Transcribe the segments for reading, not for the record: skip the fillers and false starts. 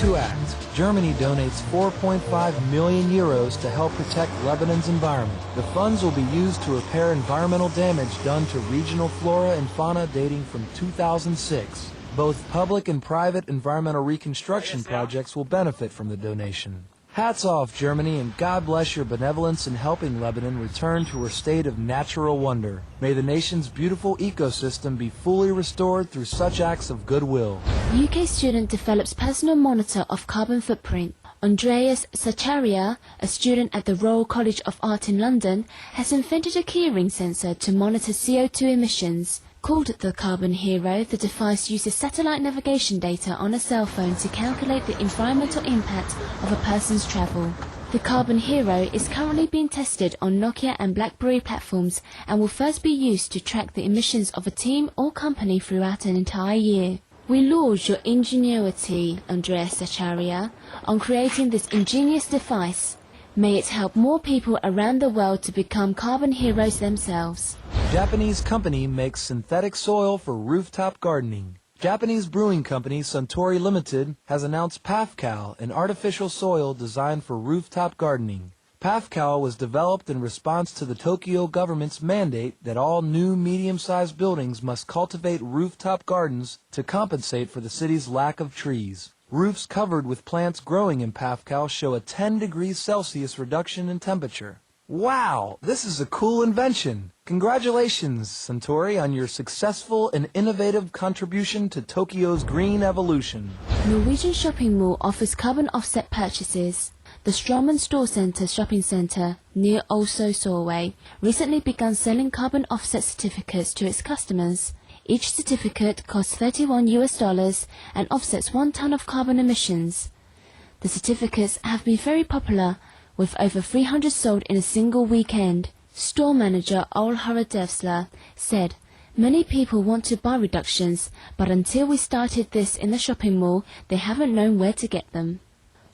To Agt, Germany donates 4.5 million euros to help protect Lebanon's environment. The funds will be used to repair environmental damage done to regional flora and fauna dating from 2006. Both public and private environmental reconstruction projects will benefit from the donation. Hats off, Germany, and God bless your benevolence in helping Lebanon return to her state of natural wonder. May the nation's beautiful ecosystem be fully restored through such acts of goodwill. UK student develops personal monitor of carbon footprint. Andreas Sacharia, a student at the Royal College of Art in London, has invented a keyring sensor to monitor CO2 emissions. Called the Carbon Hero, the device uses satellite navigation data on a cell phone to calculate the environmental impact of a person's travel. The Carbon Hero is currently being tested on Nokia and BlackBerry platforms and will first be used to track the emissions of a team or company throughout an entire year. We laud your ingenuity, Andreas Sacharia, on creating this ingenious device. May it help more people around the world to become carbon heroes themselves. Japanese company makes synthetic soil for rooftop gardening. Japanese brewing company Suntory Limited has announced PAFCAL, an artificial soil designed for rooftop gardening. PAFCAL was developed in response to the Tokyo government's mandate that all new medium-sized buildings must cultivate rooftop gardens to compensate for the city's lack of trees. Roofs covered with plants growing in PAFCAL show a 10 degrees Celsius reduction in temperature. Wow, this is a cool invention. Congratulations, Suntory, on your successful and innovative contribution to Tokyo's green evolution. Norwegian shopping mall offers carbon offset purchases. The Strømmen Store Center shopping center near Oslo Solway recently began selling carbon offset certificates to its customers. Each certificate costs $31 and offsets 1 ton of carbon emissions. The certificates have been very popular, with over 300 sold in a single weekend. Store manager Ole Haradevsler said, "Many people want to buy reductions, but until we started this in the shopping mall, they haven't known where to get them."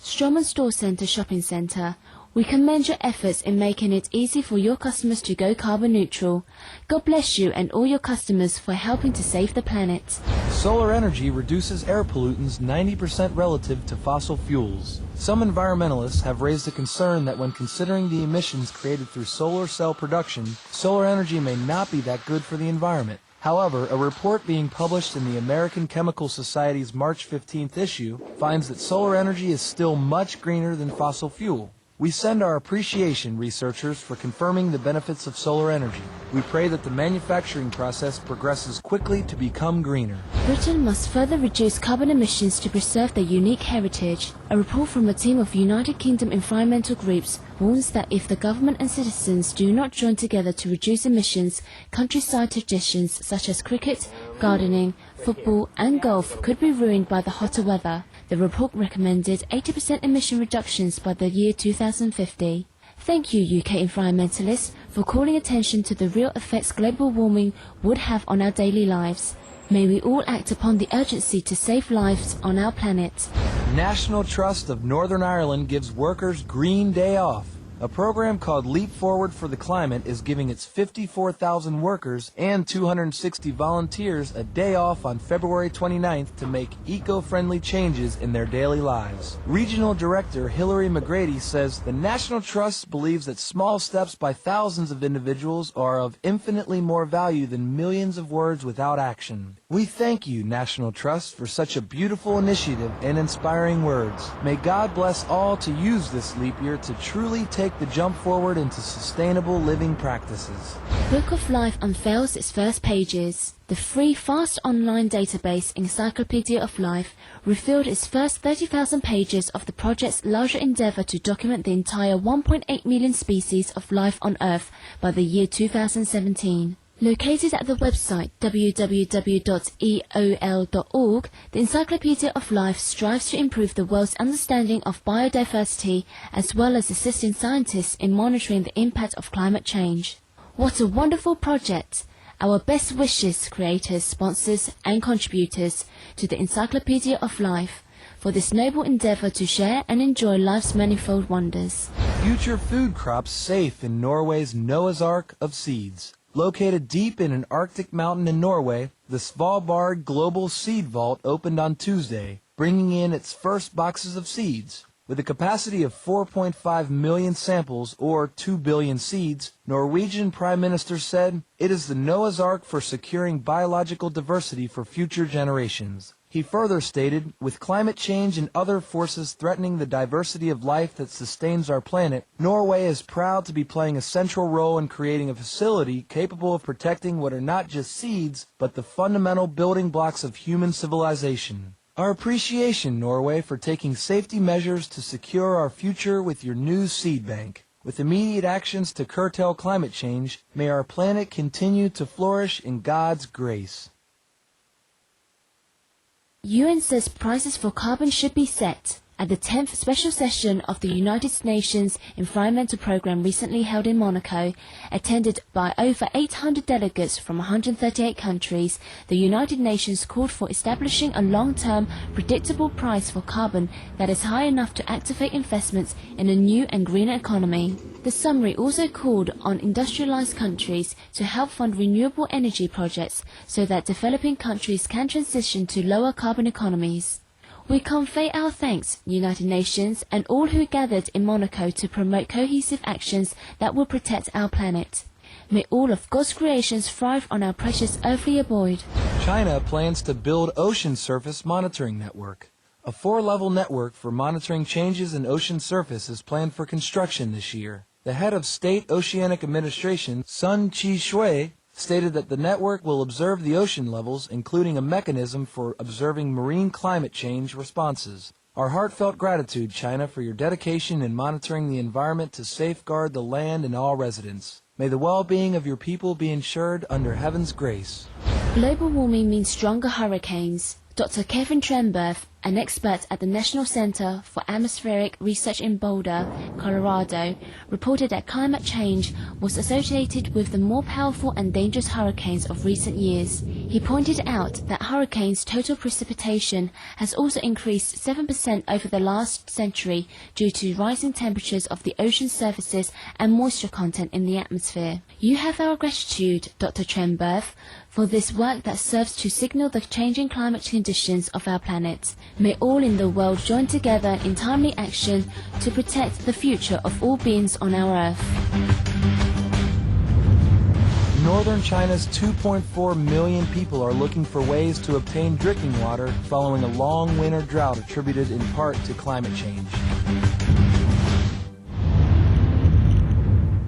Strømmen Store Center Shopping Center, we commend your efforts in making it easy for your customers to go carbon neutral. God bless you and all your customers for helping to save the planet. Solar energy reduces air pollutants 90% relative to fossil fuels. Some environmentalists have raised a concern that when considering the emissions created through solar cell production, solar energy may not be that good for the environment. However, a report being published in the American Chemical Society's March 15th issue finds that solar energy is still much greener than fossil fuel. We send our appreciation, researchers, for confirming the benefits of solar energy. We pray that the manufacturing process progresses quickly to become greener. Britain must further reduce carbon emissions to preserve their unique heritage. A report from a team of United Kingdom environmental groups warns that if the government and citizens do not join together to reduce emissions, countryside traditions such as cricket, gardening, football and golf could be ruined by the hotter weather. The report recommended 80% emission reductions by the year 2050. Thank you, UK environmentalists, for calling attention to the real effects global warming would have on our daily lives. May we all act upon the urgency to save lives on our planet. National Trust of Northern Ireland gives workers Green Day off. A program called Leap Forward for the Climate is giving its 54,000 workers and 260 volunteers a day off on February 29th to make eco-friendly changes in their daily lives. Regional Director Hilary McGrady says the National Trust believes that small steps by thousands of individuals are of infinitely more value than millions of words without action. We thank you, National Trust, for such a beautiful initiative and inspiring words. May God bless all to use this leap year to truly take the jump forward into sustainable living practices. Book of Life unveils its first pages. The free, fast online database Encyclopedia of Life revealed its first 30,000 pages of the project's larger endeavor to document the entire 1.8 million species of life on Earth by the year 2017. Located at the website www.eol.org, the Encyclopedia of Life strives to improve the world's understanding of biodiversity as well as assisting scientists in monitoring the impact of climate change. What a wonderful project! Our best wishes, creators, sponsors and contributors to the Encyclopedia of Life for this noble endeavor to share and enjoy life's manifold wonders. Future food crops safe in Norway's Noah's Ark of seeds. Located deep in an Arctic mountain in Norway, the Svalbard Global Seed Vault opened on Tuesday. bringing in its first boxes of seeds. With a capacity of 4.5 million samples, or 2 billion seeds, Norwegian Prime Minister said, "It is the Noah's Ark for securing biological diversity for future generations." He further stated, "With climate change and other forces threatening the diversity of life that sustains our planet, Norway is proud to be playing a central role in creating a facility capable of protecting what are not just seeds, but the fundamental building blocks of human civilization. Our appreciation, Norway, for taking safety measures to secure our future with your new seed bank. With immediate actions to curtail climate change, may our planet continue to flourish in God's grace." UN says prices for carbon should be set. At the 10th special session of the United Nations Environmental Programme recently held in Monaco, attended by over 800 delegates from 138 countries, the United Nations called for establishing a long-term, predictable price for carbon that is high enough to activate investments in a new and greener economy. The summary also called on industrialized countries to help fund renewable energy projects so that developing countries can transition to lower carbon economies. We convey our thanks, United Nations, and all who gathered in Monaco to promote cohesive actions that will protect our planet. May all of God's creations thrive on our precious earthly abode. China plans to build ocean surface monitoring network. A 4-level network for monitoring changes in ocean surface is planned for construction this year. The head of State Oceanic Administration, Sun Chi-shui, stated that the network will observe the ocean levels, including a mechanism for observing marine climate change responses. Our heartfelt gratitude, China, for your dedication in monitoring the environment to safeguard the land and all residents. May the well-being of your people be ensured under heaven's grace. Global warming means stronger hurricanes. Dr. Kevin Trenberth, an expert at the National Center for Atmospheric Research in Boulder, Colorado, reported that climate change was associated with the more powerful and dangerous hurricanes of recent years. He pointed out that hurricanes' total precipitation has also increased 7% over the last century due to rising temperatures of the ocean surfaces and moisture content in the atmosphere. You have our gratitude, Dr. Trenberth, for this work that serves to signal the changing climate conditions of our planet. May all in the world join together in timely action to protect the future of all beings on our earth. Northern China's 2.4 million people are looking for ways to obtain drinking water following a long winter drought attributed in part to climate change.